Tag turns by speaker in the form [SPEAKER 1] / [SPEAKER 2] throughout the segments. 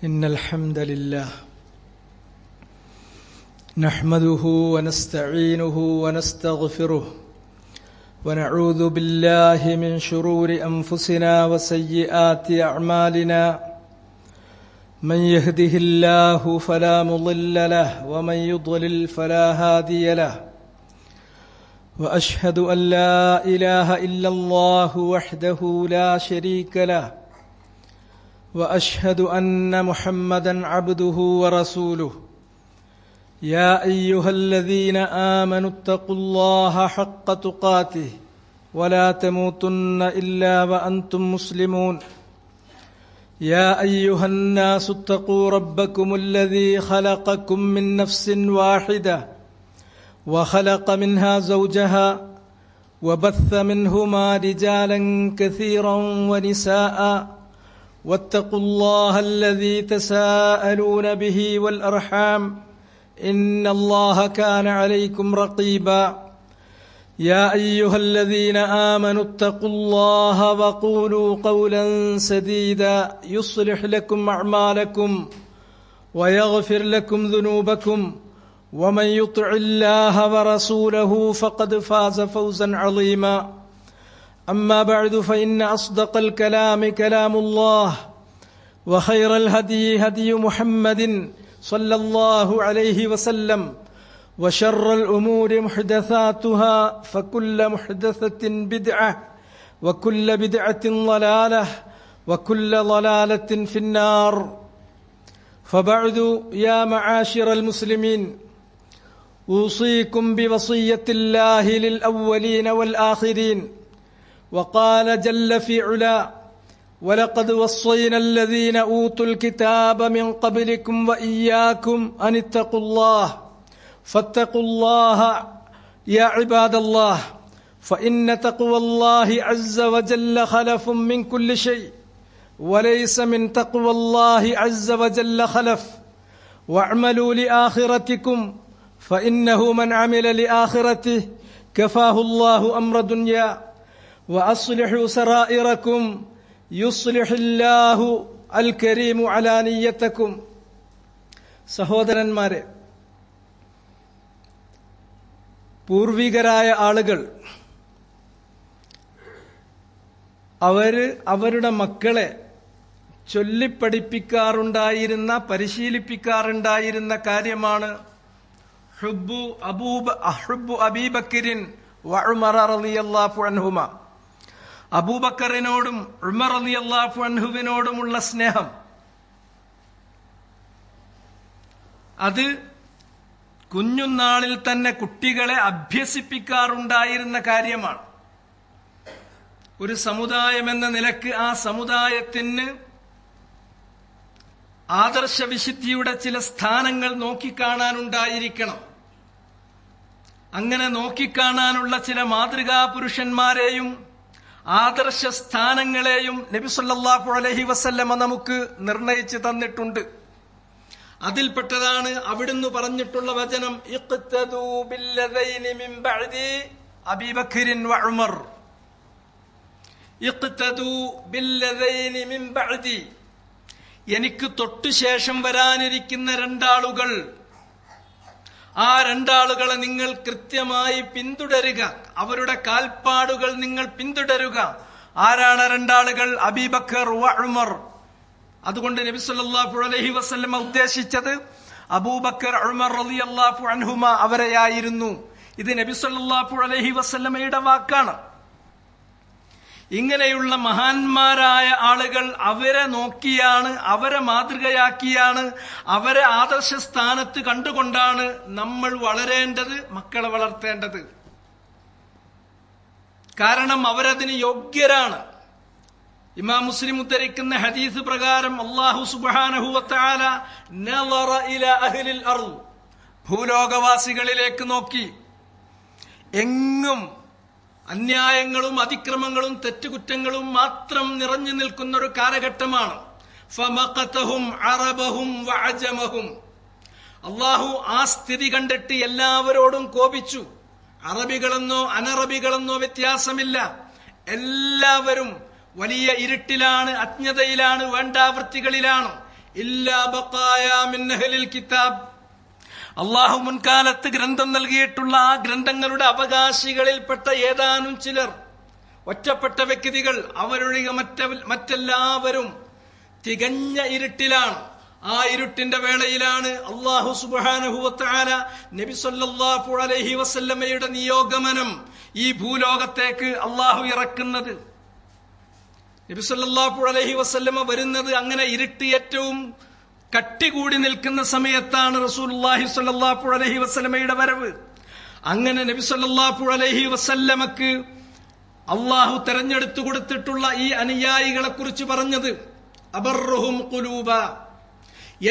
[SPEAKER 1] إن الحمد لله نحمده ونستعينه ونستغفره ونعوذ بالله من شرور أنفسنا وسيئات أعمالنا من يهده الله فلا مضل له ومن يضلل فلا هادي له وأشهد أن لا إله إلا الله وحده لا شريك له وأشهد أن محمدًا عبده ورسوله يا أيها الذين آمنوا اتقوا الله حق تقاته ولا تموتن إلا وأنتم مسلمون يا أيها الناس اتقوا ربكم الذي خلقكم من نفس واحدة وخلق منها زوجها وبث منهما رجالا كثيرا ونساء واتقوا الله الذي تساءلون به والأرحام إن الله كان عليكم رقيبا يا أيها الذين آمنوا اتقوا الله وقولوا قولا سديدا يصلح لكم أعمالكم ويغفر لكم ذنوبكم ومن يطع الله ورسوله فقد فاز فوزا عظيما أما بعد فإن أصدق الكلام كلام الله وخير الهدي هدي محمد صلى الله عليه وسلم وشر الأمور محدثاتها فكل محدثة بدعة وكل بدعة ضلالة وكل ضلالة في النار فبعد يا معاشر المسلمين أوصيكم بوصية الله للأولين والآخرين وقال جل في علا ولقد وصينا الذين أوتوا الكتاب من قبلكم وإياكم أن اتقوا الله فاتقوا الله يا عباد الله فإن تقوى الله عز وجل خلف من كل شيء وليس من تقوى الله عز وجل خلف واعملوا لآخرتكم فإنه من عمل لآخرته كفاه الله أمر دنيا وأصلحوا سرائركم يصلح الله الكريم علانيتكم. സഹോദരന്മാരെ, പൂർവികരായ ആളുകൾ അവരുടെ മക്കളെ ചൊല്ലിപ്പഠിപ്പിക്കാറുണ്ടായിരുന്ന പരിശീലിപ്പിക്കാറുണ്ടായിരുന്ന കാര്യമാണ് ഹുബ്ബു അബീബക്കറിൻ വ ഉമർ റളിയല്ലാഹു അൻഹുമ. അബൂബക്കറിനോടും ഉമർ റളിയല്ലാഹു അൻഹുവിനോടുമുള്ള സ്നേഹം അത് കുഞ്ഞുനാളിൽ തന്നെ കുട്ടികളെ അഭ്യസിപ്പിക്കാറുണ്ടായിരുന്ന കാര്യമാണ്. ഒരു സമുദായം എന്ന നിലക്ക് ആ സമുദായത്തിന് ആദർശവിശുദ്ധിയുടെ ചില സ്ഥാനങ്ങൾ നോക്കിക്കാണാനുണ്ടായിരിക്കണം. അങ്ങനെ നോക്കിക്കാണാനുള്ള ചില മാതൃകാ പുരുഷന്മാരെയും ആദർശ സ്ഥാനങ്ങളെയും നബി സല്ലല്ലാഹു അലൈഹി വസല്ലമ നമുക്ക് നിർണയിച്ചു തന്നിട്ടുണ്ട്. അതിൽപ്പെട്ടതാണ് അവിടുന്ന് പറഞ്ഞിട്ടുള്ള വചനം, ഇഖ്തദൂ ബില്ലദൈനി മിൻ ബഅദി അബീബക്കറിൻ വ ഉമർ. ഇഖ്തദൂ ബില്ലദൈനി മിൻ ബഅദി, എനിക്ക് തൊട്ടു ശേഷം വരാനിരിക്കുന്ന രണ്ടാളുകൾ, ആ രണ്ടാളുകളെ നിങ്ങൾ കൃത്യമായി പിന്തുടരുക, അവരുടെ കാൽപ്പാടുകൾ നിങ്ങൾ പിന്തുടരുക. ആരാണ് രണ്ടാളുകൾ? അബീബക്കർ വ ഉമർ. അതുകൊണ്ട് നബി സല്ലല്ലാഹു അലൈഹി വസല്ലമ ഉദ്ദേശിച്ചത് അബൂബക്കർ ഉമർ റളിയല്ലാഹു അൻഹുമ അവരെയായിരുന്നു. ഇത് നബി സല്ലല്ലാഹു അലൈഹി വസല്ലമയുടെ വാക്കാണ്. ഇങ്ങനെയുള്ള മഹാന്മാരായ ആളുകൾ അവരെ നോക്കിയാണ്, അവരെ മാതൃകയാക്കിയാണ്, അവരെ ആദർശ സ്ഥാനത്ത് കണ്ടുകൊണ്ടാണ് നമ്മൾ വളരേണ്ടത്, മക്കളെ വളർത്തേണ്ടത്. കാരണം അവരതിന് യോഗ്യരാണ്. ഇമാം മുസ്ലിം ഉദ്ധരിക്കുന്ന ഹദീസ് പ്രകാരം അല്ലാഹു സുബ്ഹാനഹു വ തആല നളറ ഇലാ അഹ്ലിൽ അർദ്, ഭൂലോകവാസികളിലേക്ക് നോക്കി. എങ്ങും അന്യായങ്ങളും അതിക്രമങ്ങളും തെറ്റുകുറ്റങ്ങളും മാത്രം നിറഞ്ഞു നിൽക്കുന്ന ഒരു കാലഘട്ടമാണ്. ഫമഖതഹും അറബഹും വഅജമഹും. അല്ലാഹു ആ സ്ഥിതി കണ്ടിട്ട് എല്ലാവരോടും കോപിച്ചു. അറബികളെന്നോ അനറബികളെന്നോ വ്യത്യാസമില്ല. എല്ലാവരും വലിയ ഇരുട്ടിലാണ്, അജ്ഞതയിലാണ്, വേണ്ടാവൃത്തികളിലാണ്. ഇല്ലാ ബഖായാ മിൻ അഹ്ലിൽ കിതാബ്. അള്ളാഹു മുൻകാലത്ത് ഗ്രന്ഥം നൽകിയിട്ടുള്ള ആ ഗ്രന്ഥങ്ങളുടെ അവകാശികളിൽപ്പെട്ട ഏതാനും ചിലർ, ഒറ്റപ്പെട്ട വ്യക്തികൾ, അവരൊഴികെ മറ്റെല്ലാവരും തികഞ്ഞ ഇരുട്ടിലാണ്. ആ ഇരുട്ടിന്റെ വേളയിലാണ് അല്ലാഹു സുബ്ഹാനഹു വ തആല നബി സല്ലല്ലാഹു അലൈഹി വസല്ലമയുടെ നിയോഗമനം ഈ ഭൂലോകത്തേക്ക് അള്ളാഹു ഇറക്കുന്നത്. നബി സല്ലല്ലാഹു അലൈഹി വസല്ലമ വരുന്നത് അങ്ങനെ ഇരുട്ട് ഏറ്റവും കട്ടികൂടി നിൽക്കുന്ന സമയത്താണ് റസൂലുള്ളാഹി സ്വല്ലല്ലാഹു അലൈഹി വസല്ലമയുടെ വരവ്. അങ്ങനെ നബി സല്ലല്ലാഹു അലൈഹി വസല്ലമക്ക് അള്ളാഹു തെരഞ്ഞെടുത്തു കൊടുത്തിട്ടുള്ള ഈ അനുയായികളെ കുറിച്ച് പറഞ്ഞത് അബർറുഹും ഖുലൂബ,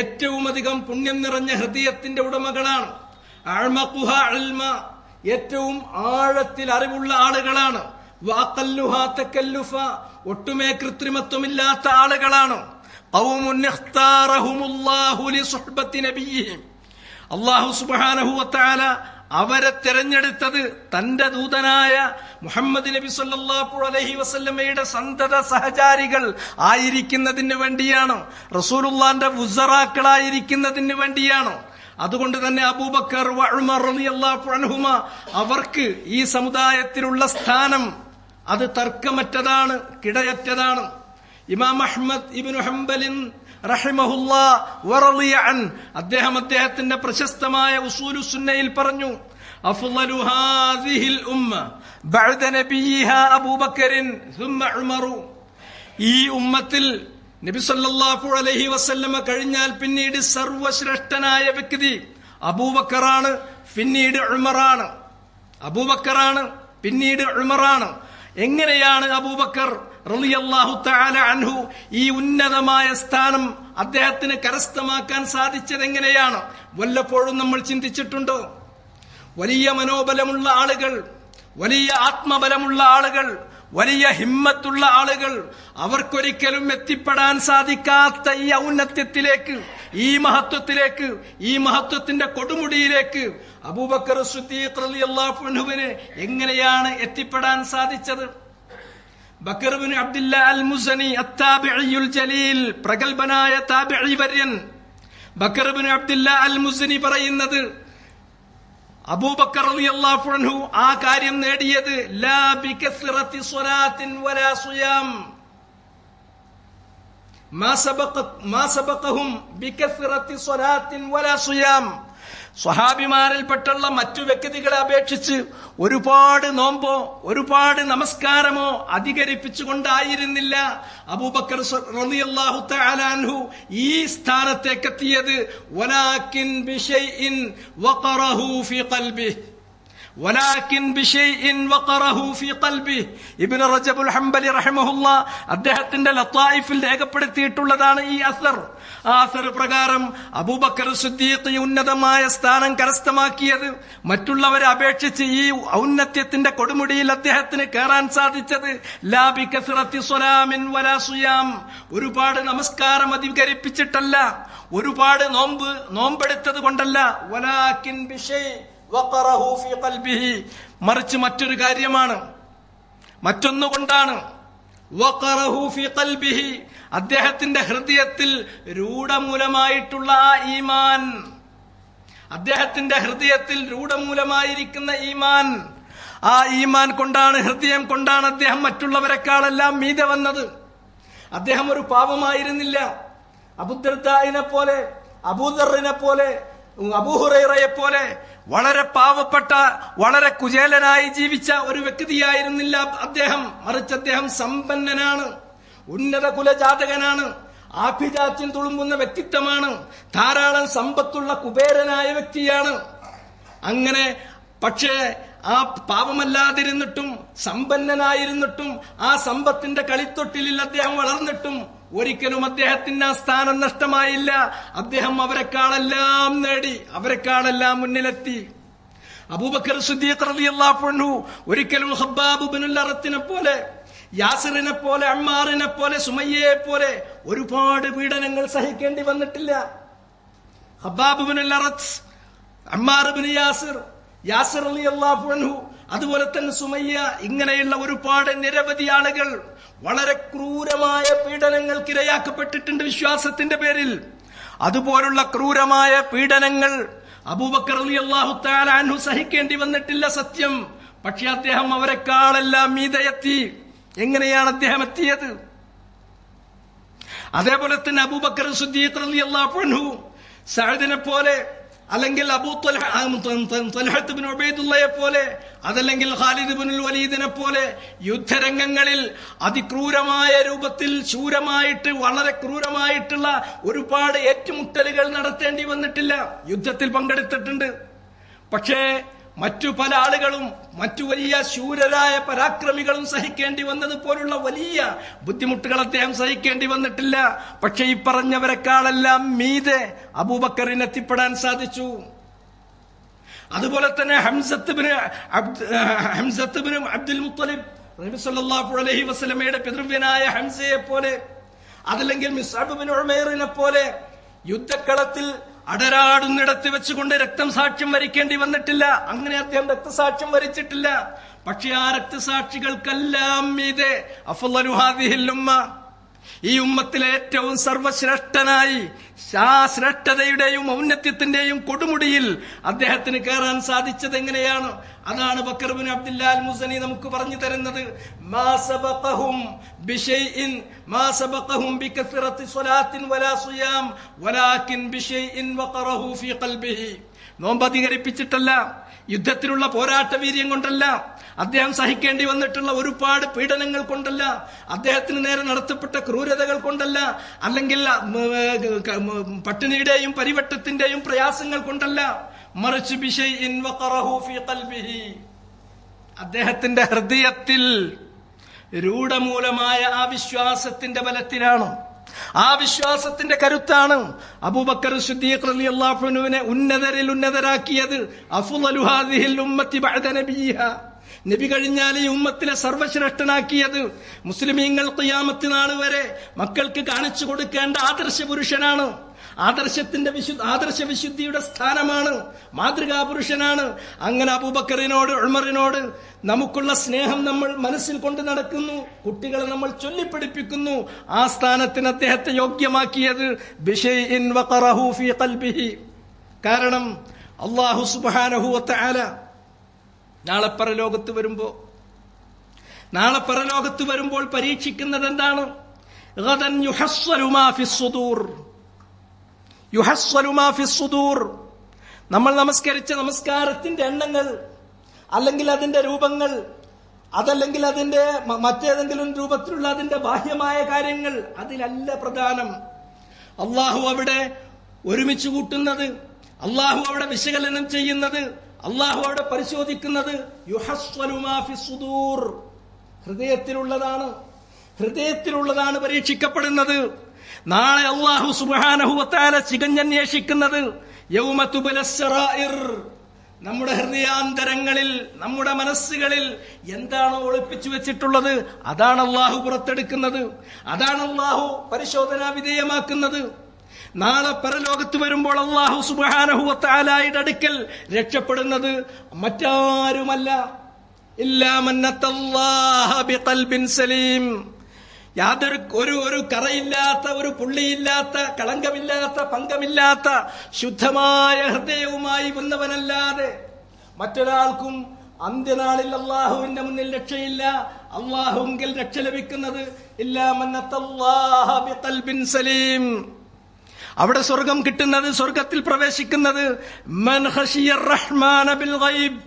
[SPEAKER 1] ഏറ്റവും അധികം പുണ്യം നിറഞ്ഞ ഹൃദയത്തിന്റെ ഉടമകളാണ്. അഅ്മഖുഹാ ഇൽമ, ഏറ്റവും ആഴത്തിൽ അറിവുള്ള ആളുകളാണ്. വഅഖല്ലുഹാ തകല്ലുഫ, ഒട്ടുമേ കൃത്രിമത്വമില്ലാത്ത ആളുകളാണ്. ഖൗമുൻ ഇഖ്താറഹുമുല്ലാഹു ലിസുഹ്ബത്തി നബിയിഹിം, അല്ലാഹു സുബ്ഹാനഹു വ തആല അവരെ തെരഞ്ഞെടുത്തത് തന്റെ ദൂതനായ മുഹമ്മദ് നബി സല്ലല്ലാഹു അലൈഹി വസല്ലമയുടെ സന്തത സഹചാരികൾ ആയിരിക്കുന്നതിന് വേണ്ടിയാണ്, റസൂലുള്ളാന്റെ വുസറാക്കളായിരിക്കുന്നതിന് വേണ്ടിയാണ്. അതുകൊണ്ട് തന്നെ അബൂബക്കർ ഉമർ റളിയല്ലാഹു അൻഹുമ അവർക്ക് ഈ സമുദായത്തിലുള്ള സ്ഥാനം അത് തർക്കമറ്റതാണ്, കിടയറ്റതാണ്. ഇമാം അഹ്മദ് ഇബ്നു ഹംബലിൻ റഹിമഹുല്ലാഹ് വറളിയ അൻ, അദ്ദേഹത്തിന്റെ പ്രശസ്തമായ ഉസൂലുസ് സുന്നയിൽ പറഞ്ഞു, അഫ്ളലു ഹാദിഹിൽ ഉമ്മ ബഅദ നബിയിഹാ അബൂബക്കറിൻ സുമ്മ ഉമർ, ഈ ഉമ്മത്തിൽ നബി സല്ലല്ലാഹു അലൈഹി വസല്ലമ കഴിഞ്ഞാൽ പിന്നീട് സർവശ്രേഷ്ഠനായ വ്യക്തി അബൂബക്കറാണ്, പിന്നീട് ഉമറാണ്. അബൂബക്കറാണ്, പിന്നീട് ഉമറാണ്. എങ്ങനെയാണ് അബൂബക്കർ റളിയല്ലാഹു തആല അൻഹു ഈ ഉന്നതമായ സ്ഥാനം അദ്ദേഹത്തിന് കരസ്ഥമാക്കാൻ സാധിച്ചത് എങ്ങനെയാണ്? വല്ലപ്പോഴും നമ്മൾ ചിന്തിച്ചിട്ടുണ്ടോ? വലിയ മനോബലമുള്ള ആളുകൾ, വലിയ ആത്മബലമുള്ള ആളുകൾ, വലിയ ഹിമ്മത്തുള്ള ആളുകൾ, അവർക്കൊരിക്കലും എത്തിപ്പെടാൻ സാധിക്കാത്ത ഈ ഔന്നത്യത്തിലേക്ക്, ഈ മഹത്വത്തിലേക്ക്, ഈ മഹത്വത്തിന്റെ കൊടുമുടിയിലേക്ക് അബൂബക്കർ സിദ്ദീഖ് റളിയല്ലാഹു അൻഹുവിന് എങ്ങനെയാണ് എത്തിപ്പെടാൻ സാധിച്ചത്? ബക്കർ ഇബ്നു അബ്ദുല്ലാ അൽ മുസനി അത്താബിഈയുൽ ജലീൽ, പ്രഗൽഭനായ താബിഈ വര്യൻ ബക്കർ ഇബ്നു അബ്ദുല്ലാ അൽ മുസനി പറയുന്നത്, അബൂബക്കർ റളിയല്ലാഹു അൻഹു ആ കാര്യം നേടിയത് ലാ ബികസ്റത്തി സ്വലാത്തിൻ വലാ സിയാം, മാ സബഖഹും ബികസ്റത്തി സ്വലാത്തിൻ വലാ സിയാം. സ്വഹാബിമാരിൽപ്പെട്ടുള്ള മറ്റു വ്യക്തികളെ അപേക്ഷിച്ച് ഒരുപാട് നോമ്പോ ഒരുപാട് നമസ്കാരമോ അധികരിപ്പിച്ചുകൊണ്ടായിരുന്നില്ല അബൂബക്കർ റളിയല്ലാഹു തആല അൻഹു ഈ സ്ഥാനത്തേക്കെത്തിയത്. വലാകിൻ ബിശൈഇൻ വഖറഹു ഫീ ഖൽബിഹി, വലാകിൻ ബിശൈഇൻ വഖറഹു ഫീ ഖൽബിഹി. ഇബ്നു റജബുൽ ഹംബലി റഹിമഹുല്ലാഹ് അദ്ദേഹത്തിന്റെ ലത്തായിഫിൽ രേഖപ്പെടുത്തിയിട്ടുള്ളതാണ് ഈ അസർ. ആ അസർ പ്രകാരം അബൂബക്കർ സിദ്ദീഖ് ഉന്നതമായ സ്ഥാനം കരസ്ഥമാക്കിയത്, മറ്റുള്ളവരെ അപേക്ഷിച്ച് ഈ ഔന്നത്യത്തിന്റെ കൊടുമുടിയിൽ അദ്ദേഹത്തിന് കയറാൻ സാധിച്ചത് ലാ ബികസ്റത്തി സ്വലാമിൻ വലാ സിയാം, ഒരുപാട് നമസ്കാരം അധികരിപ്പിച്ചിട്ടല്ല, ഒരുപാട് നോമ്പെടുത്തത് കൊണ്ടല്ല, വലാകിൻ ബിശൈഇൻ വഖറഹു ഫീ ഖൽബിഹി, മറിച്ച് മറ്റൊരു കാര്യമാണ്, മറ്റൊന്നുകൊണ്ടാണ്. വഖറഹു ഫീ ഖൽബിഹി, അദ്ദേഹത്തിന്റെ ഹൃദയത്തിൽ രൂഢമൂലമായിട്ടുള്ള ആ ഈമാൻ, അദ്ദേഹത്തിന്റെ ഹൃദയത്തിൽ രൂഢമൂലമായിരിക്കുന്ന ഈമാൻ, ആ ഈമാൻ കൊണ്ടാണ്, ഹൃദയം കൊണ്ടാണ് അദ്ദേഹം മറ്റുള്ളവരെക്കാളെല്ലാം മീതെ വന്നത്. അദ്ദേഹം ഒരു പാപമായിരുന്നില്ല. അബൂദർദാഇനെ പോലെ, അബൂദറിനെ പോലെ, അബൂഹുറൈറയെ പോലെ വളരെ പാവപ്പെട്ട, വളരെ കുചേലനായി ജീവിച്ച ഒരു വ്യക്തിയായിരുന്നില്ല അദ്ദേഹം. മറിച്ച് അദ്ദേഹം സമ്പന്നനാണ്, ഉന്നത കുലജാതകനാണ്, ആഭിജാത്യം തുളുമ്പുന്ന വ്യക്തിത്വമാണ്, ധാരാളം സമ്പത്തുള്ള കുബേരനായ വ്യക്തിയാണ്. അങ്ങനെ പക്ഷേ ആ പാവമല്ലാതിരുന്നിട്ടും സമ്പന്നനായിരുന്നിട്ടും ആ സമ്പത്തിന്റെ കളിത്തൊട്ടിലിൽ അദ്ദേഹം വളർന്നിട്ടും ഒരിക്കലും അദ്ദേഹത്തിന് ആ സ്ഥാനം നഷ്ടമായില്ല. അദ്ദേഹം അവരെക്കാളെല്ലാം നേടി, അവരെക്കാളെല്ലാം മുന്നിലെത്തി. അബൂബക്കർ സിദ്ദീഖ് റളിയല്ലാഹു അൻഹു ഒരിക്കലും ഖബ്ബാബ് ഇബ്നുൽ അറത്തിനെ പോലെ, യാസിറിനെ പോലെ, അമ്മാറിനെ പോലെ, സുമയ്യയെ പോലെ ഒരുപാട് പീഡനങ്ങൾ സഹിക്കേണ്ടി വന്നിട്ടില്ല. ഖബ്ബാബ് ഇബ്നുൽ അറത്ത്, അമ്മാർ ഇബ്നു യാസിർ റളിയല്ലാഹു അൻഹു അതുപോലെ തന്നെ സുമയ്യ, ഇങ്ങനെയുള്ള ഒരുപാട് നിരവധി ആളുകൾ വളരെ ക്രൂരമായ പീഡനങ്ങൾക്ക് ഇരയാക്കപ്പെട്ടിട്ടുണ്ട് വിശ്വാസത്തിന്റെ പേരിൽ. അതുപോലുള്ള ക്രൂരമായ പീഡനങ്ങൾ അബൂബക്കർ റളിയല്ലാഹു തആല അൻഹു സഹിക്കേണ്ടി വന്നിട്ടില്ല, സത്യം. പക്ഷെ അദ്ദേഹം അവരെക്കാളെല്ലാം മീതെ എത്തി. എങ്ങനെയാണ് അദ്ദേഹം എത്തിയത്? അതേപോലെ തന്നെ അബൂബക്കർ സിദ്ദീഖ് റളിയല്ലാഹു അൻഹു സഅദിനെ പോലെ, അല്ലെങ്കിൽ ത്വൽഹത്ത് ഇബ്നു ഉബൈദുള്ളയെ പോലെ, അതല്ലെങ്കിൽ ഖാലിദ് ഇബ്നുൽ വലീദിനെ പോലെ യുദ്ധരംഗങ്ങളിൽ അതിക്രൂരമായ രൂപത്തിൽ ശൂരമായിട്ട് വളരെ ക്രൂരമായിട്ടുള്ള ഒരുപാട് ഏറ്റുമുട്ടലുകൾ നടത്തേണ്ടി വന്നിട്ടില്ല. യുദ്ധത്തിൽ പങ്കെടുത്തിട്ടുണ്ട്. പക്ഷേ മറ്റു പല ആളുകളും, മറ്റു വലിയ ശൂരരായ പരാക്രമികളും സഹിക്കേണ്ടി വന്നതുപോലുള്ള വലിയ ബുദ്ധിമുട്ടുകൾ അദ്ദേഹം സഹിക്കേണ്ടി വന്നിട്ടില്ല. പക്ഷെ ഈ പറഞ്ഞവരെക്കാളെല്ലാം മീതെ അബൂബക്കറിന് എത്തിപ്പെടാൻ സാധിച്ചു. അതുപോലെ തന്നെ ഹംസത്ത് ഇബ്നു അബ്ദുൽ മുത്തലിബ്, നബി സല്ലല്ലാഹു അലൈഹി വസല്ലമയുടെ പിതൃവ്യനായ ഹംസയെ പോലെ, അതല്ലെങ്കിൽ മിസ്അബ് ഇബ്നു ഉമൈറിനെ പോലെ യുദ്ധക്കളത്തിൽ അടരാടുന്നിടത്ത് വെച്ചുകൊണ്ട് രക്തം സാക്ഷ്യം വരിക്കേണ്ടി വന്നിട്ടില്ല. അങ്ങനെ അദ്ദേഹം രക്തസാക്ഷ്യം വരിച്ചിട്ടില്ല. പക്ഷെ ആ രക്തസാക്ഷികൾക്കെല്ലാം മീതെ അഫ്ളലു ഹാദിഹിൽ ഉമ്മ, ഈ ഉമ്മത്തിലെ ഏറ്റവും സർവശ്രേഷ്ഠനായി ആ ശ്രേഷ്ഠതയുടെയും ഔന്നത്യത്തിന്റെയും കൊടുമുടിയിൽ അദ്ദേഹത്തിന് കയറാൻ സാധിച്ചത് എങ്ങനെയാണ്? അതാണ് ബക്കർ ഇബ്നു അബ്ദുല്ലാ അൽ മുസനി നമുക്ക് പറഞ്ഞു തരുന്നത്. മാ സബഖഹും ബിശൈഇൻ മാ സബഖഹും ബികസ്റത്തി സ്വലാത്തിൻ വലാ സിയാം വലാകിൻ ബിശൈഇൻ വഖറഹു ഫീ ഖൽബിഹി. നോമ്പ് അധികരിപ്പിച്ചിട്ടല്ല, യുദ്ധത്തിലുള്ള പോരാട്ട വീര്യം കൊണ്ടല്ല, അദ്ദേഹം സഹിക്കേണ്ടി വന്നിട്ടുള്ള ഒരുപാട് പീഡനങ്ങൾ കൊണ്ടല്ല, അദ്ദേഹത്തിന് നേരെ നടത്തപ്പെട്ട ക്രൂരതകൾ കൊണ്ടല്ല, അല്ലെങ്കിൽ പട്ടിണിയുടെയും പരിവട്ടത്തിന്റെയും പ്രയാസങ്ങൾ കൊണ്ടല്ല, മറിച്ച് ബിശൈഇൻ വഖറഹു ഫീ ഖൽബിഹി, അദ്ദേഹത്തിന്റെ ഹൃദയത്തിൽ രൂഢമൂലമായ ആ വിശ്വാസത്തിന്റെ ബലത്തിലാണ്, ആ വിശ്വാസത്തിന്റെ കരുത്താണ് അബൂബക്കർ സിദ്ദീഖ് റളിയല്ലാഹു അൻഹുവിനെ ഉന്നതരിൽ ഉന്നതരാക്കിയത്. അഫ്ളലു ഹാദിഹിൽ ഉമ്മത്തി ബഅദ നബിയിഹാ, നബി കഴിഞ്ഞാൽ ഈ ഉമ്മത്തിലെ സർവശ്രേഷ്ഠനാക്കിയത്. മുസ്ലിമീങ്ങൾ ഖിയാമത്ത് നാൾ വരെ മക്കൾക്ക് കാണിച്ചു കൊടുക്കേണ്ട ആദർശ പുരുഷനാണ്. ആദർശ വിശുദ്ധിയുടെ സ്ഥാനമാണ്, മാതൃകാ പുരുഷനാണ്. അങ്ങനെ അബൂബക്കറിനോട് ഉമറിനോട് നമുക്കുള്ള സ്നേഹം നമ്മൾ മനസ്സിൽ കൊണ്ട് നടക്കുന്നു, കുട്ടികളെ നമ്മൾ ചൊല്ലിപ്പിടിപ്പിക്കുന്നു. ആ സ്ഥാനത്തിന് അദ്ദേഹത്തെ യോഗ്യമാക്കിയത് ബിശൈഇൻ വഖറഹു ഫീ ഖൽബിഹി. കാരണം അല്ലാഹു സുബ്ഹാനഹു വ തആല നാളെ പരലോകത്ത് വരുമ്പോൾ പരീക്ഷിക്കുന്നത് എന്താണ്? ഗദൻ യുഹസ്സലു മാ ഫിസ്സുദൂർ, യുഹസ്സലു മാ ഫിസ്സുദൂർ. നമ്മൾ നമസ്കരിച്ച നമസ്കാരത്തിന്റെ എണ്ണങ്ങൾ, അല്ലെങ്കിൽ അതിന്റെ രൂപങ്ങൾ, അതല്ലെങ്കിൽ അതിന്റെ മറ്റേതെങ്കിലും രൂപത്തിലുള്ള അതിന്റെ ബാഹ്യമായ കാര്യങ്ങൾ, അതിലല്ല പ്രധാനം. അള്ളാഹു അവിടെ ഒരുമിച്ച് കൂട്ടുന്നത്, അള്ളാഹു അവിടെ വിശകലനം ചെയ്യുന്നത്, അള്ളാഹു അവിടെ പരിശോധിക്കുന്നത് യുഹസ്സലു മാ ഫിസ്സുദൂർ, ഹൃദയത്തിലുള്ളതാണ് പരീക്ഷിക്കപ്പെടുന്നത്. നാളെ അല്ലാഹു സുബ്ഹാനഹു വ തആല ചികഞ്ഞന്വേഷിക്കുന്നത് യൗമ തുബലസ് സറായിർ, നമ്മുടെ ഹൃദയാന്തരങ്ങളിൽ, നമ്മുടെ മനസ്സുകളിൽ എന്താണോ ഒളിപ്പിച്ചു വെച്ചിട്ടുള്ളത് അതാണ് അല്ലാഹു പുറത്തെടുക്കുന്നത്, അതാണ് അല്ലാഹു പരിശോധനാ വിധേയമാക്കുന്നത്. നാളെ പരലോകത്ത് വരുമ്പോൾ അല്ലാഹു സുബ്ഹാനഹു വ തആലയുടെ അടുക്കൽ രക്ഷപ്പെടുന്നത് മറ്റാരുമല്ല, ഇല്ലാ മൻ അത്തല്ലാഹ ബിഖൽബിൻ സലീം, യാതൊരു ഒരു കറയില്ലാത്ത, ഒരു പുള്ളിയില്ലാത്ത, കളങ്കമില്ലാത്ത, പങ്കമില്ലാത്ത ശുദ്ധമായ ഹൃദയവുമായി വന്നവനല്ലാതെ മറ്റൊരാൾക്കും അന്ത്യനാളിൽ അള്ളാഹുവിന്റെ മുന്നിൽ രക്ഷയില്ല. അള്ളാഹുവിൽ രക്ഷ ലഭിക്കുന്നത് ഇല്ലാ മൻ അത്തല്ലാഹ ബിഖൽബിൻ സലീം. അവിടെ സ്വർഗം കിട്ടുന്നത്, സ്വർഗത്തിൽ പ്രവേശിക്കുന്നത് മൻ ഖശിയർ റഹ്മാന ബിൽ ഗൈബ്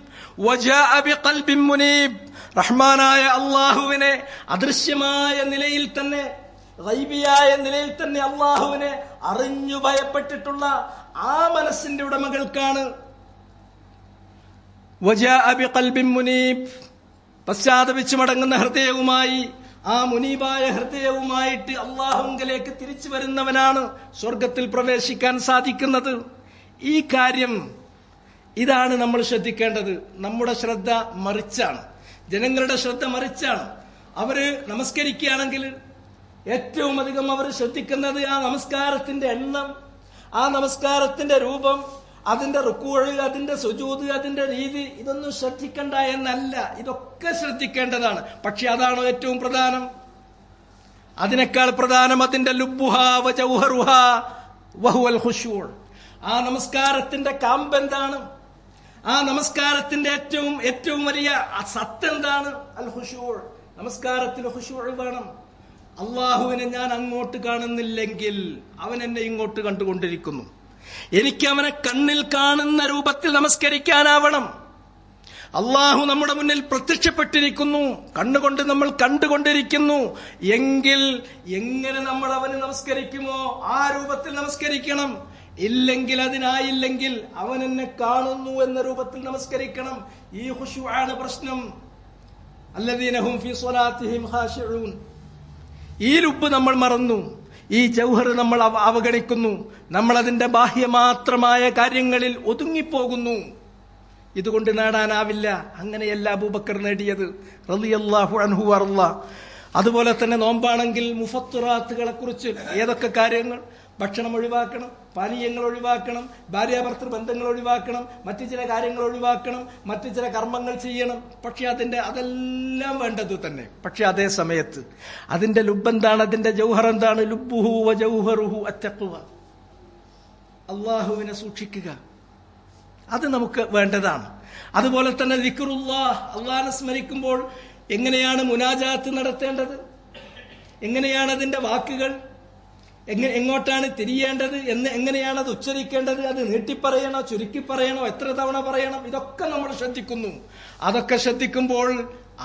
[SPEAKER 1] വജാഅ ബിഖൽബിൻ മുനീബ്, റഹ്മാനായ അള്ളാഹുവിനെ അദൃശ്യമായ നിലയിൽ തന്നെ, ഗൈബിയായ നിലയിൽ തന്നെ അള്ളാഹുവിനെ അറിഞ്ഞു ഭയപ്പെട്ടിട്ടുള്ള ആ മനസ്സിന്റെ ഉടമകൾക്കാണ്. വജാഅ ബിഖൽബിൻ മുനീബ്, പശ്ചാത്തപിച്ചു മടങ്ങുന്ന ഹൃദയവുമായി, ആ മുനീബായ ഹൃദയവുമായിട്ട് അള്ളാഹുവിലേക്ക് തിരിച്ചു വരുന്നവനാണ് സ്വർഗത്തിൽ പ്രവേശിക്കാൻ സാധിക്കുന്നത്. ഈ കാര്യം ഇതാണ് നമ്മൾ ശ്രദ്ധിക്കേണ്ടത്. നമ്മുടെ ശ്രദ്ധ മറിച്ചാണ്, ജനങ്ങളുടെ ശ്രദ്ധ മറിച്ചാണ്. അവര് നമസ്കരിക്കുകയാണെങ്കിൽ ഏറ്റവും അധികം അവർ ശ്രദ്ധിക്കുന്നത് ആ നമസ്കാരത്തിന്റെ എണ്ണം, ആ നമസ്കാരത്തിന്റെ രൂപം, അതിന്റെ റുക്കൂഅ്, അതിന്റെ സുജൂദ്, അതിന്റെ രീതി, ഇതൊന്നും ശ്രദ്ധിക്കണ്ട എന്നല്ല, ഇതൊക്കെ ശ്രദ്ധിക്കേണ്ടതാണ്. പക്ഷെ അതാണോ ഏറ്റവും പ്രധാനം? അതിനേക്കാൾ പ്രധാനം അതിന്റെ ലുബ്ബുഹാ വജൗഹറുഹാ വഹുവൽ ഖുശൂ'. ആ നമസ്കാരത്തിന്റെ കാമ്പ് എന്താണ്? ആ നമസ്കാരത്തിന്റെ ഏറ്റവും വലിയ സത്ത് എന്താണ്? അൽ ഖുശൂ'. നമസ്കാരത്തിൽ ഖുശൂ' വേണം. അള്ളാഹുവിനെ ഞാൻ അങ്ങോട്ട് കാണുന്നില്ലെങ്കിൽ അവൻ എന്നെ ഇങ്ങോട്ട് കണ്ടുകൊണ്ടിരിക്കുന്നു. എനിക്ക് അവനെ കണ്ണിൽ കാണുന്ന രൂപത്തിൽ നമസ്കരിക്കാനാവണം. അള്ളാഹു നമ്മുടെ മുന്നിൽ പ്രത്യക്ഷപ്പെട്ടിരിക്കുന്നു, കണ്ണുകൊണ്ട് നമ്മൾ കണ്ടുകൊണ്ടിരിക്കുന്നു എങ്കിൽ എങ്ങനെ നമ്മൾ അവന് നമസ്കരിക്കുമോ ആ രൂപത്തിൽ നമസ്കരിക്കണം. ഇല്ലെങ്കിൽ, അതിനായില്ലെങ്കിൽ അവൻ എന്നെ കാണുന്നു എന്ന രൂപത്തിൽ നമസ്കരിക്കണം. ഈ ഖുശൂഅാണ് പ്രശ്നം. അല്ലദീന ഹും ഫീ സ്വലാത്തിഹിം ഖാശിഊൻ. ഈ ലുബ്ബ് നമ്മൾ മറന്നു, ഈ ജൗഹർ നമ്മൾ അവഗണിക്കുന്നു, നമ്മൾ അതിന്റെ ബാഹ്യമാത്രമായ കാര്യങ്ങളിൽ ഒതുങ്ങിപ്പോകുന്നു. ഇതുകൊണ്ട് നേടാനാവില്ല. അങ്ങനെയല്ല അബൂബക്കർ നേടിയത് റളിയല്ലാഹു അൻഹു വറള. അതുപോലെ തന്നെ നോമ്പാണെങ്കിൽ മുഫത്തറാത്തുകളെ കുറിച്ച് ഏതൊക്കെ കാര്യങ്ങൾ? ഭക്ഷണം ഒഴിവാക്കണം, പാനീയങ്ങൾ ഒഴിവാക്കണം, ഭാര്യാഭർത്തൃ ബന്ധങ്ങൾ ഒഴിവാക്കണം, മറ്റു ചില കാര്യങ്ങൾ ഒഴിവാക്കണം, മറ്റു ചില കർമ്മങ്ങൾ ചെയ്യണം. പക്ഷെ അതെല്ലാം വേണ്ടത് തന്നെ. പക്ഷെ അതേ സമയത്ത് അതിന്റെ ലുബ് എന്താണ്? അതിന്റെ ജൗഹർ എന്താണ്? ലുബ്ബുഹു വജൗഹറുഹു അത്തഖ്വ. അള്ളാഹുവിനെ സൂക്ഷിക്കുക, അത് നമുക്ക് വേണ്ടതാണ്. അതുപോലെ തന്നെ ദിക്റുല്ലാഹ്, അള്ളാഹിനെ സ്മരിക്കുമ്പോൾ എങ്ങനെയാണ് മുനാജാത്ത് നടത്തേണ്ടത്? എങ്ങനെയാണ് അതിന്റെ വാക്കുകൾ? എങ്ങോട്ടാണ് തിരിയേണ്ടത്? എങ്ങനെയാണ് അത് ഉച്ചരിക്കേണ്ടത്? അത് നീട്ടിപ്പറയണോ, ചുരുക്കി പറയണോ, എത്ര തവണ പറയണം? ഇതൊക്കെ നമ്മൾ ശ്രദ്ധിക്കുന്നു. അതൊക്കെ ശ്രദ്ധിക്കുമ്പോൾ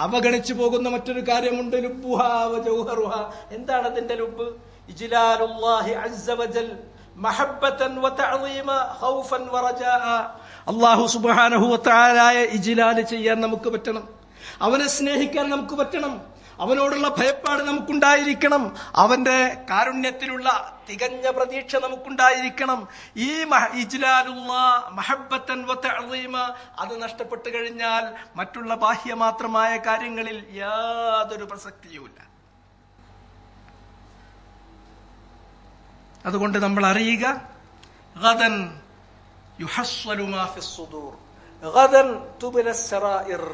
[SPEAKER 1] അവഗണിച്ചു പോകുന്ന മറ്റൊരു കാര്യമുണ്ട്, ലുബ്ബുഹാ വജൗഹറുഹാ. എന്താണ് അതിന്റെ ലുബ്ബ്? ഇജ്ലാലുല്ലാഹി അസ്സ വജൽ മഹബ്ബതൻ വതഅളീമ ഖൗഫൻ വറജാഅ. അല്ലാഹു സുബ്ഹാനഹു വതആലയെ ഇജ്ലാൽ ചെയ്യാൻ നമുക്ക് പറ്റണം, അവനെ സ്നേഹിക്കാൻ നമുക്ക് പറ്റണം, അവനോടുള്ള ഭയപ്പാട് നമുക്കുണ്ടായിരിക്കണം, അവന്റെ കാരുണ്യത്തിലുള്ള തികഞ്ഞ പ്രതീക്ഷ നമുക്കുണ്ടായിരിക്കണം. ഈ ഇജ്ലാലുല്ലാഹ് മഹബ്ബതൻ വതഅളീമ അത് നഷ്ടപ്പെട്ടു കഴിഞ്ഞാൽ മറ്റുള്ള ബാഹ്യമാത്രമായ കാര്യങ്ങളിൽ യാതൊരു പ്രസക്തിയുമില്ല. അതുകൊണ്ട് നമ്മൾ അറിയുക, ഗദൻ യുഹസ്സലു മാ ഫിസ് സുദൂർ, ഗദൻ തുബ്ലസ് സറായിർ,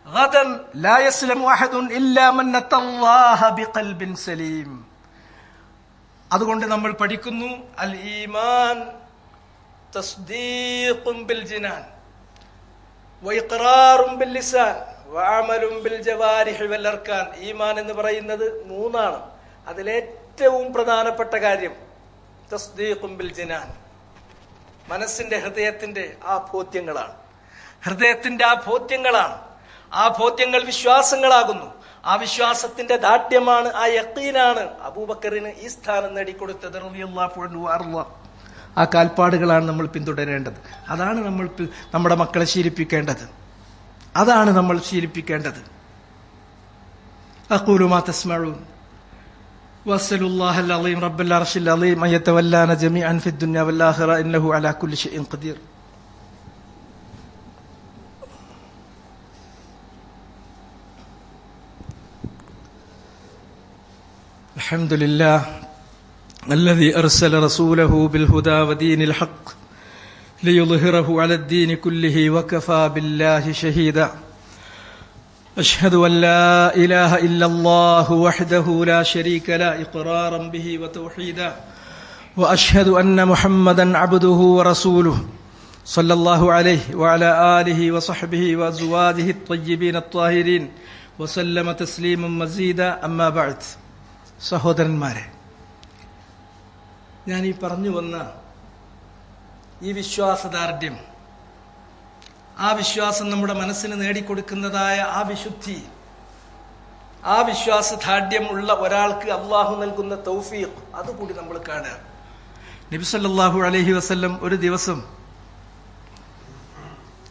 [SPEAKER 1] ഗദൻ ലാ യസ്ലമു അഹദുൻ ഇല്ലാ മൻ അത്തല്ലാഹ ബിഖൽബിൻ സലീം. അതുകൊണ്ട് നമ്മൾ പഠിക്കുന്നു, അൽ ഈമാൻ തസ്ദീഖുൻ ബിൽ ജിനാൻ വഇഖ്റാറുൻ ബിൽ ലിസാൻ വഅമലുൻ ബിൽ ജവാരിഹി വൽ അർക്കാൻ. ഈമാൻ എന്ന് പറയുന്നത് മൂന്നാണ്. അതിലേറ്റവും പ്രധാനപ്പെട്ട കാര്യം തസ്ദീഖുൻ ബിൽ ജിനാൻ, മനസ്സിന്റെ ഹൃദയത്തിന്റെ ആ ബോധ്യങ്ങളാണ്. ഹൃദയത്തിന്റെ ആ ബോധ്യങ്ങളാണ്. ആ ബോധ്യങ്ങൾ വിശ്വാസങ്ങളാകുന്നു. ആ വിശ്വാസത്തിന്റെ ദാഢ്യമാണ്, ആ യഖീനാണ് അബൂബക്കറിന് ഈ സ്ഥാനം നേടിക്കൊടുത്തത് റളിയല്ലാഹു അൻഹു വഅർള. ആ കാൽപ്പാടുകളാണ് നമ്മൾ പിന്തുടരേണ്ടത്. അതാണ് നമ്മൾ നമ്മുടെ മക്കളെ ശീലിപ്പിക്കേണ്ടത്. അതാണ് നമ്മൾ ശീലിപ്പിക്കേണ്ടത്. അഖൂലു മാ തസ്മഊൻ വഅസ്അലുല്ലാഹൽ അളീം റബ്ബൽ അർശിൽ അളീം അൻ യതവല്ലാന ജമീഅൻ ഫിദ് ദുനിയ വൽ ആഖിറ ഇന്നഹു അലാ കുല്ലി ഷൈഇൻ ഖദീർ. الحمد لله الذي أرسل رسوله بالهدى ودين الحق ليظهره على الدين كله وكفى بالله شهيدا. أشهد أن لا إله إلا الله وحده لا شريك له إقرارا به وتوحيدا. وأشهد أن محمدا عبده ورسوله صلى الله عليه وعلى آله وصحبه وأزواجه الطيبين الطاهرين وسلم تسليما مزيدا. أما بعد. സഹോദരന്മാരെ, ഞാനീ പറഞ്ഞു വന്ന ഈ വിശ്വാസദാർഢ്യം, ആ വിശ്വാസം നമ്മുടെ മനസ്സിന് നേടിക്കൊടുക്കുന്നതായ ആ വിശുദ്ധി, ആ വിശ്വാസദാർഢ്യം ഉള്ള ഒരാൾക്ക് അള്ളാഹു നൽകുന്ന തൗഫീഖ്, അതുകൂടി നമ്മൾ കാണുക. നബി സല്ലല്ലാഹു അലൈഹി വസല്ലം ഒരു ദിവസം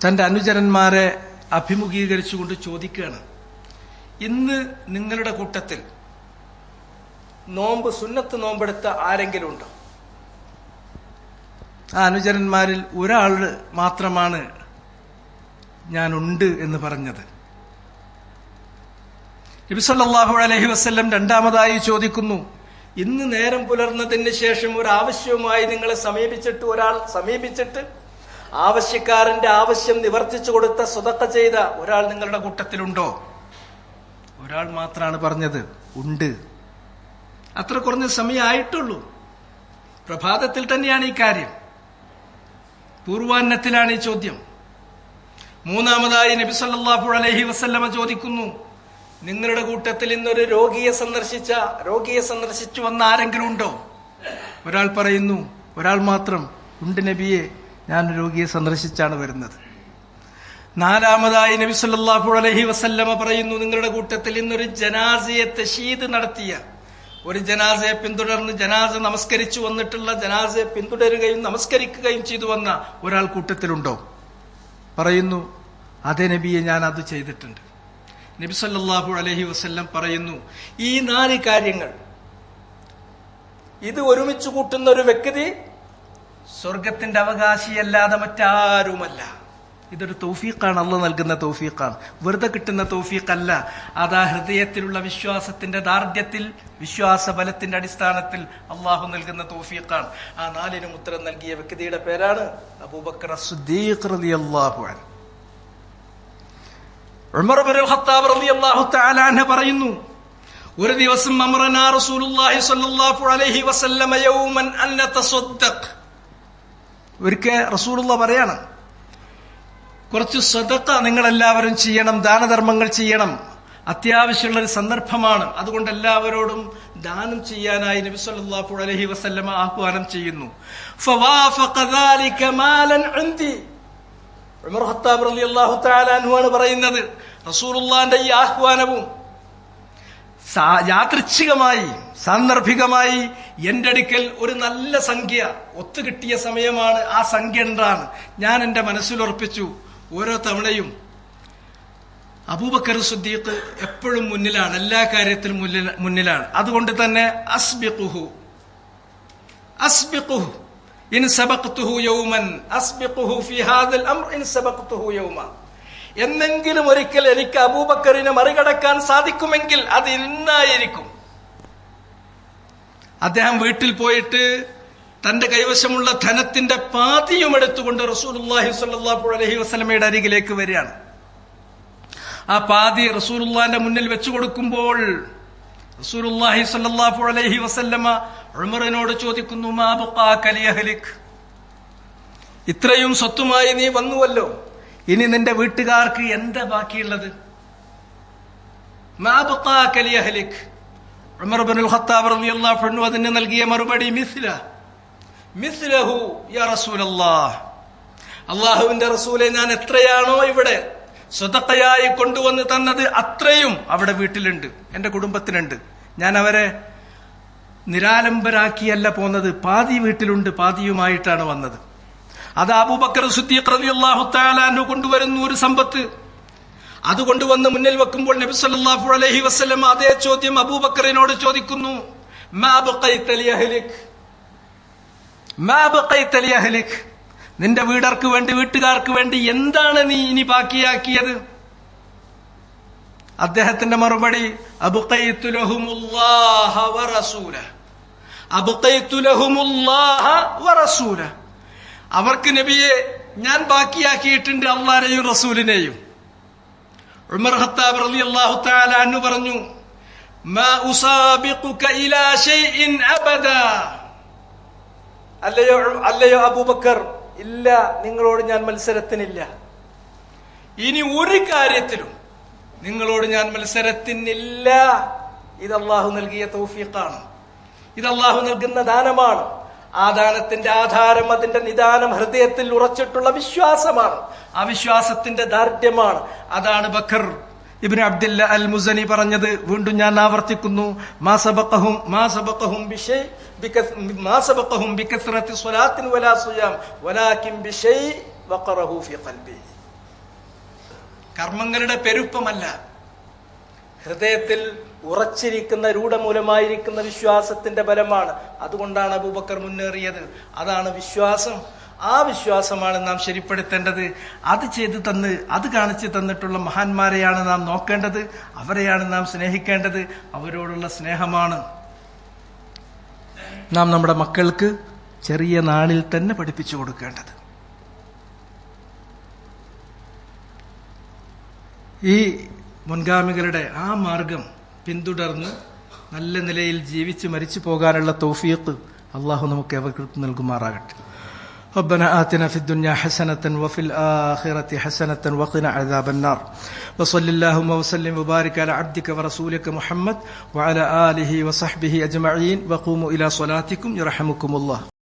[SPEAKER 1] തന്റെ അനുചരന്മാരെ അഭിമുഖീകരിച്ചുകൊണ്ട് ചോദിക്കുകയാണ്, ഇന്ന് നിങ്ങളുടെ കൂട്ടത്തിൽ നോമ്പ് സുന്നത്ത് നോമ്പെടുത്ത ആരെങ്കിലും ഉണ്ടോ? ആ അനുചരന്മാരിൽ ഒരാൾ മാത്രമാണ് ഞാനുണ്ട് എന്ന് പറഞ്ഞത്. നബി സല്ലല്ലാഹു അലൈഹി വസല്ലം രണ്ടാമതായി ചോദിക്കുന്നു, ഇന്ന് നേരം പുലർന്നതിന് ശേഷം ഒരു ആവശ്യവുമായി നിങ്ങളെ സമീപിച്ചിട്ട് ആവശ്യക്കാരന്റെ ആവശ്യം നിവർത്തിച്ചു കൊടുത്ത സ്വതക്ക ചെയ്ത ഒരാൾ നിങ്ങളുടെ കൂട്ടത്തിലുണ്ടോ? ഒരാൾ മാത്രമാണ് പറഞ്ഞത്, ഉണ്ട്. അത്ര കുറഞ്ഞ സമയമായിട്ടുള്ളൂ. പ്രഭാതത്തിൽ തന്നെയാണ് ഈ കാര്യം. പൂർവാന്നത്തിലാണ് ഈ ചോദ്യം. മൂന്നാമതായി നബി സല്ലല്ലാഹു അലൈഹി വസല്ലമ ചോദിക്കുന്നു, നിങ്ങളുടെ കൂട്ടത്തിൽ ഇന്നൊരു രോഗിയെ സന്ദർശിച്ചു വന്ന ആരെങ്കിലും ഉണ്ടോ? ഒരാൾ പറയുന്നു, ഒരാൾ മാത്രം, ഉണ്ട് നബിയെ, ഞാൻ രോഗിയെ സന്ദർശിച്ചാണ് വരുന്നത്. നാലാമതായി നബി സല്ലല്ലാഹു അലൈഹി വസല്ലമ പറയുന്നു, നിങ്ങളുടെ കൂട്ടത്തിൽ ഇന്നൊരു ജനാസയെ തശീദ് നടത്തിയ, ഒരു ജനാസയെ പിന്തുടർന്ന് ജനാസ നമസ്കരിച്ചു വന്നിട്ടുള്ള ജനാസയെ പിന്തുടരുകയും നമസ്കരിക്കുകയും ചെയ്തു വന്ന ഒരാൾ കൂട്ടത്തിലുണ്ടോ? പറയുന്നു, അതേ നബിയെ, ഞാൻ അത് ചെയ്തിട്ടുണ്ട്. നബി സല്ലല്ലാഹു അലൈഹി വസല്ലം പറയുന്നു, ഈ 4 കാര്യങ്ങൾ ഇത് ഒരുമിച്ച് കൂട്ടുന്ന ഒരു വ്യക്തി സ്വർഗത്തിന്റെ അവകാശിയല്ലാതെ മറ്റാരുമല്ല. ഇതൊരു തൗഫീഖാണ്, അള്ളാഹ് നൽകുന്ന തൗഫീഖാണ്, വെറുതെ കിട്ടുന്ന തൗഫീഖല്ല. അതാ ഹൃദയത്തിലുള്ള വിശ്വാസത്തിന്റെ ദാർഢ്യത്തിൽ, വിശ്വാസ ബലത്തിന്റെ അടിസ്ഥാനത്തിൽ അള്ളാഹു നൽകുന്ന തൗഫീഖാണ്. ആ 4നും ഉത്തരം നൽകിയ വ്യക്തിയുടെ പേരാണ് അബൂബക്കർ അസ്സിദ്ദീഖ് റളിയല്ലാഹു അൻഹു. ഉമർ ഇബ്നുൽ ഖത്താബ് റളിയല്ലാഹു തആല അൻഹു പറയുന്നു, ഒരു ദിവസം അമറനാ റസൂലുള്ളാഹി സ്വല്ലല്ലാഹു അലൈഹി വസല്ലമ യൗമൻ അൻ നതസദ്ദഖ്. ഒരിക്കൽ റസൂലുള്ളാഹി പറയാണ്, കുറച്ച് സദഖ നിങ്ങൾ എല്ലാവരും ചെയ്യണം, ദാനധർമ്മങ്ങൾ ചെയ്യണം, അത്യാവശ്യമുള്ള ഒരു സന്ദർഭമാണ്. അതുകൊണ്ട് എല്ലാവരോടും ദാനം ചെയ്യാനായി നബി സല്ലല്ലാഹു അലൈഹി വസല്ലമ ആഹ്വാനം ചെയ്യുന്നു. ഫവാഫഖ ദാലിക മാലൻ ഇൻദി. ഉമർ ഖത്താബ് റളിയല്ലാഹു തആല അൻഹു ആണ് പറയുന്നത്, റസൂലുള്ളാഹിന്റെ ഈ ആഹ്വാനവും യാദൃച്ഛികമായി സാന്ദർഭികമായി എന്റെ അടുക്കൽ ഒരു നല്ല സംഖ്യ ഒത്തുകിട്ടിയ സമയമാണ്. ആ സംഖ്യ എന്താണ് ഞാൻ എന്റെ മനസ്സിലുറപ്പിച്ചു. ഓരോ തവണയും അബൂബക്കർ സിദ്ദീഖ് എപ്പോഴും മുന്നിലാണ്, എല്ലാ കാര്യത്തിലും മുന്നിലാണ്. അതുകൊണ്ട് തന്നെ അസ്ബിഖുഹു ഇൻ സബഖ്തുഹു യൗമൻ അസ്ബിഖുഹു ഫീ ഹാദൽ അംർ ഇൻ സബഖ്തുഹു യൗമ. എന്നെങ്കിലും ഒരിക്കൽ എനിക്ക് അബൂബക്കറിനെ മറികടക്കാൻ സാധിക്കുമെങ്കിൽ അത് ഇന്നായിരിക്കും. അദ്ദേഹം വീട്ടിൽ പോയിട്ട് തന്റെ കൈവശമുള്ള ധനത്തിന്റെ പാതിയും എടുത്തുകൊണ്ട് റസൂലുള്ളാഹി സ്വല്ലല്ലാഹു അലൈഹി വസല്ലമയുടെ അരികിലേക്ക് വരികയാണ്. ആ പാതി റസൂലുള്ളാഹിന്റെ മുന്നിൽ വെച്ചു കൊടുക്കുമ്പോൾ റസൂലുള്ളാഹി സ്വല്ലല്ലാഹു അലൈഹി വസല്ലമ ഉമറിനോട് ചോദിക്കുന്നു, മാ ബഖാക ലിഅഹ്ലിക്, ഇത്രയും സ്വത്തുമായി നീ വന്നുവല്ലോ, ഇനി നിന്റെ വീട്ടുകാർക്ക് എന്താ ബാക്കിയുള്ളത്? മാ ബഖാക ലിഅഹ്ലിക്. ഉമർ ഇബ്നുൽ ഖത്താബ് റളിയല്ലാഹു അൻഹു അതിന് നൽകിയ മറുപടി, മിസ്ലഹു യാ റസൂലല്ലാഹ്, അല്ലാഹുവിന്റെ റസൂലെ, ഞാൻ എത്രയാണോ ഇവിടെ സദഖയായി കൊണ്ടുവന്ന് തന്നത് അത്രയും അവിടെ വീട്ടിലുണ്ട്, എന്റെ കുടുംബത്തിനുണ്ട്. ഞാൻ അവരെ നിരാലംബരാക്കിയല്ല പോന്നത്, പാതി വീട്ടിലുണ്ട്, പാതിയുമായിട്ടാണ് വന്നത്. അത് അബൂബക്കർ സിദ്ദീഖ് റളിയല്ലാഹു തആല അൻഹു കൊണ്ടുവരുന്ന ഒരു സമ്പത്ത്, അത് കൊണ്ടുവന്ന് മുന്നിൽ വെക്കുമ്പോൾ നബി സല്ലല്ലാഹു അലൈഹി വസല്ലം അതേ ചോദ്യം അബൂബക്കറിനോട് ചോദിക്കുന്നു, മാ ബഖൈത ലിഅഹ്ലിക്, നിന്റെ വീട്ടുകാർക്ക് വേണ്ടി എന്താണ് നീ ഇനി ബാക്കിയാക്കിയത്? അദ്ദേഹത്തിന്റെ മറുപടി, അബ്ഖൈതു ലഹുമുല്ലാഹ വറസൂല, അവർക്ക് നബിയെ ഞാൻ ബാക്കിയാക്കിയിട്ടുണ്ട് അല്ലാഹുവിനെയും റസൂലിനെയും. ഉമർ ഖത്താബ് റളിയല്ലാഹു തആല അൻഹു പറഞ്ഞു, മാ ഉസാബിഖുക ഇലാ ശൈഇൻ അബദാ, അല്ലയോ അബൂബക്കർ, ഇല്ല, നിങ്ങളോട് ഞാൻ മത്സരത്തിനില്ല, ഇനി ഒരു കാര്യത്തിലും നിങ്ങളോട് ഞാൻ മത്സരത്തിനില്ല. ഇത് അല്ലാഹു നൽകിയ തൗഫീഖാണ്, ഇത് അല്ലാഹു നൽകുന്ന ദാനമാണ്. ആ ദാനത്തിന്റെ ആധാരം, അതിന്റെ നിദാനം ഹൃദയത്തിൽ ഉറച്ചിട്ടുള്ള വിശ്വാസമാണ്, ആ വിശ്വാസത്തിന്റെ ദാർഢ്യമാണ്. അതാണ് ബക്കർ ഇബ്നു അബ്ദില്ല അൽ മുസനി പറഞ്ഞത്. വീണ്ടും ഞാൻ ആവർത്തിക്കുന്നു, മാ സബഖഹും ബികസ്റത്തി സ്വലാത്തിൻ വലാ സിയാം വലാകിൻ ബിശൈ വഖറഹു ഫീ ഖൽബി. കർമ്മങ്ങളുടെ പെരുപ്പമല്ല, ഹൃദയത്തിൽ ഉറച്ചിരിക്കുന്ന രൂഢമൂലമായിരിക്കുന്ന വിശ്വാസത്തിന്റെ ബലമാണ്. അതുകൊണ്ടാണ് അബൂബക്കർ മുന്നേറിയത്. അതാണ് വിശ്വാസം. ആ വിശ്വാസമാണ് നാം ശരിപ്പെടുത്തേണ്ടത്. അത് ചെയ്തു തന്ന്, അത് കാണിച്ചു തന്നിട്ടുള്ള മഹാന്മാരെയാണ് നാം നോക്കേണ്ടത്, അവരെയാണ് നാം സ്നേഹിക്കേണ്ടത്. അവരോടുള്ള സ്നേഹമാണ് നാം നമ്മുടെ മക്കൾക്ക് ചെറിയ നാളിൽ തന്നെ പഠിപ്പിച്ചു കൊടുക്കേണ്ടത്. ഈ മുൻഗാമികളുടെ ആ മാർഗം പിന്തുടർന്ന് നല്ല നിലയിൽ ജീവിച്ച് മരിച്ചു പോകാനുള്ള തൗഫീഖ് അള്ളാഹു നമുക്ക് എവർക്കും നൽകുമാറാകട്ടെ. ربنا آتنا في الدنيا حسنة وفي الآخرة حسنة وقنا عذاب النار وصل اللهم وسلم وبارك على عبدك ورسولك محمد وعلى آله وصحبه أجمعين وقوموا إلى صلاتكم يرحمكم الله.